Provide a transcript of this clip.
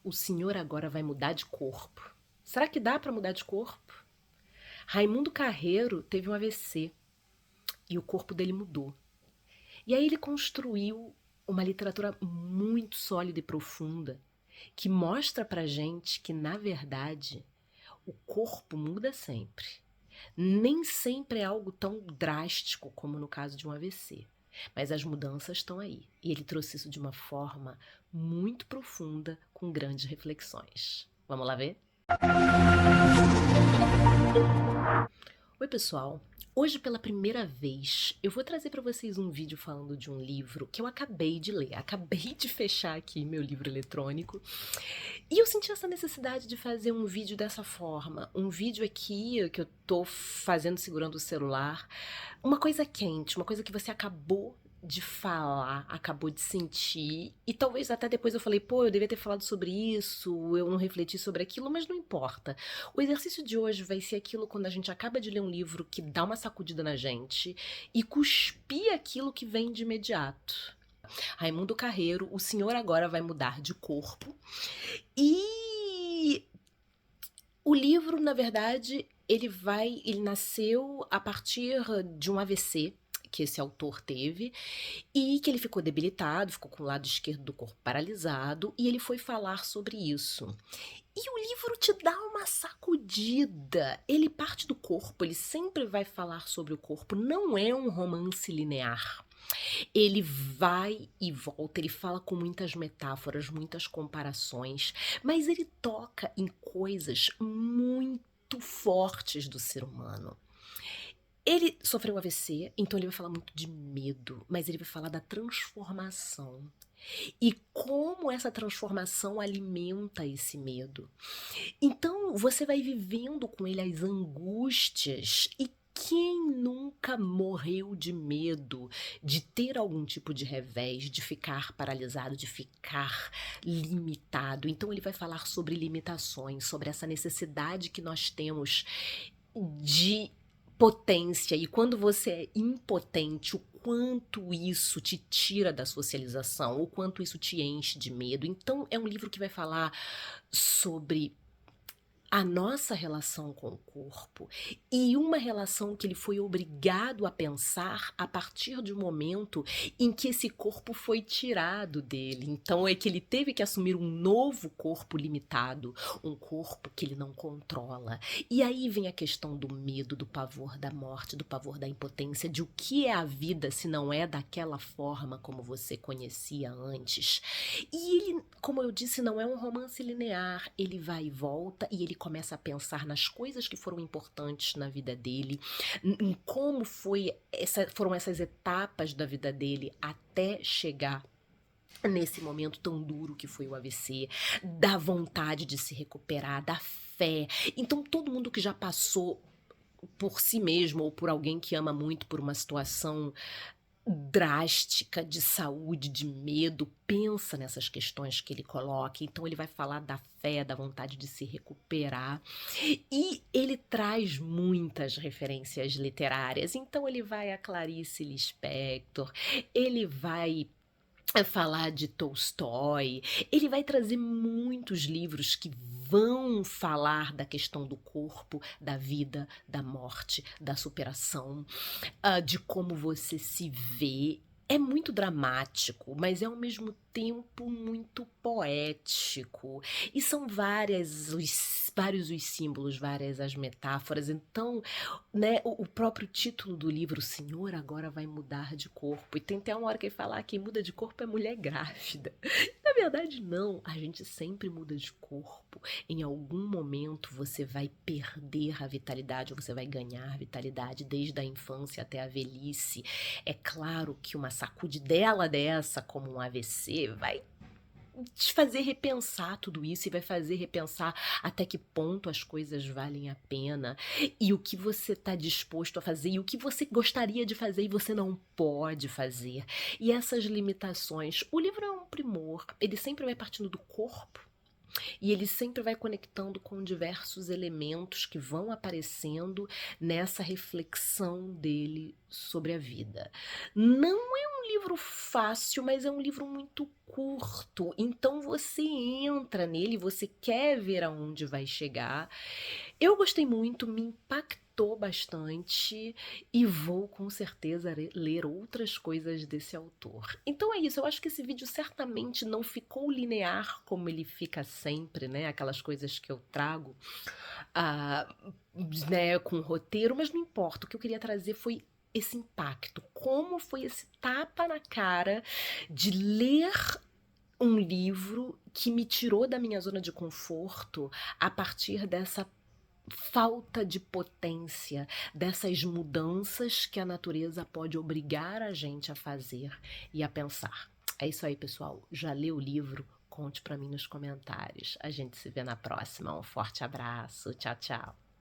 O senhor agora vai mudar de corpo. Será que dá para mudar de corpo? Raimundo Carreiro teve um AVC e o corpo dele mudou. E aí ele construiu uma literatura muito sólida e profunda que mostra pra gente que, na verdade, o corpo muda sempre. Nem sempre é algo tão drástico como no caso de um AVC. Mas as mudanças estão aí. E ele trouxe isso de uma forma muito profunda, com grandes reflexões. Vamos lá ver? Oi, pessoal. Hoje, pela primeira vez, eu vou trazer para vocês um vídeo falando de um livro que eu acabei de ler. Acabei de fechar aqui meu livro eletrônico. E eu senti essa necessidade de fazer um vídeo dessa forma. Um vídeo aqui que eu tô fazendo segurando o celular. Uma coisa quente, uma coisa que você acabou de falar, acabou de sentir, e talvez até depois eu falei, pô, eu devia ter falado sobre isso, eu não refleti sobre aquilo, mas não importa. O exercício de hoje vai ser aquilo quando a gente acaba de ler um livro que dá uma sacudida na gente e cuspir aquilo que vem de imediato. Raimundo Carreiro, o senhor agora vai mudar de corpo. E o livro, na verdade, ele nasceu a partir de um AVC que esse autor teve, e que ele ficou debilitado, ficou com o lado esquerdo do corpo paralisado, e ele foi falar sobre isso. E o livro te dá uma sacudida. Ele parte do corpo, ele sempre vai falar sobre o corpo. Não é um romance linear. Ele vai e volta, ele fala com muitas metáforas, muitas comparações, mas ele toca em coisas muito fortes do ser humano. Ele sofreu AVC, então ele vai falar muito de medo, mas ele vai falar da transformação. E como essa transformação alimenta esse medo. Então você vai vivendo com ele as angústias. E quem nunca morreu de medo de ter algum tipo de revés, de ficar paralisado, de ficar limitado? Então ele vai falar sobre limitações, sobre essa necessidade que nós temos de potência, e quando você é impotente, o quanto isso te tira da socialização, o quanto isso te enche de medo. Então é um livro que vai falar sobre a nossa relação com o corpo, e uma relação que ele foi obrigado a pensar a partir de um momento em que esse corpo foi tirado dele. Então é que ele teve que assumir um novo corpo limitado, um corpo que ele não controla. E aí vem a questão do medo, do pavor da morte, do pavor da impotência, de o que é a vida se não é daquela forma como você conhecia antes. E ele, como eu disse, não é um romance linear. Ele vai e volta, e ele começa a pensar nas coisas que foram importantes na vida dele, em como foram essas etapas da vida dele até chegar nesse momento tão duro que foi o AVC, da vontade de se recuperar, da fé. Então todo mundo que já passou por si mesmo ou por alguém que ama muito, por uma situação drástica de saúde, de medo, pensa nessas questões que ele coloca. Então ele vai falar da fé, da vontade de se recuperar, e ele traz muitas referências literárias. Então ele vai a Clarice Lispector, ele vai falar de Tolstói, ele vai trazer muitos livros que vão falar da questão do corpo, da vida, da morte, da superação, de como você se vê. É muito dramático, mas é ao mesmo tempo muito poético. E são vários os símbolos, várias as metáforas. Então, né, o próprio título do livro, O Senhor Agora Vai Mudar de Corpo. E tem até uma hora que ele fala que quem muda de corpo é mulher grávida. Na verdade, não. A gente sempre muda de corpo. Em algum momento você vai perder a vitalidade ou você vai ganhar vitalidade, desde a infância até a velhice. É claro que uma sacudidela dessa, como um AVC, vai te fazer repensar tudo isso, e vai fazer repensar até que ponto as coisas valem a pena, e o que você está disposto a fazer, e o que você gostaria de fazer e você não pode fazer. E essas limitações. O livro é um primor, ele sempre vai partindo do corpo, e ele sempre vai conectando com diversos elementos que vão aparecendo nessa reflexão dele sobre a vida. Não é um livro fácil, mas é um livro muito curto, então você entra nele, você quer ver aonde vai chegar. Eu gostei muito, me impactou bastante e vou com certeza ler outras coisas desse autor. Então é isso, eu acho que esse vídeo certamente não ficou linear como ele fica sempre, né? Aquelas coisas que eu trago, ah, né, com roteiro, mas não importa. O que eu queria trazer foi esse impacto. Como foi esse tapa na cara de ler um livro que me tirou da minha zona de conforto a partir dessa falta de potência, dessas mudanças que a natureza pode obrigar a gente a fazer e a pensar. É isso aí, pessoal. Já leu o livro? Conte pra mim nos comentários. A gente se vê na próxima. Um forte abraço. Tchau, tchau.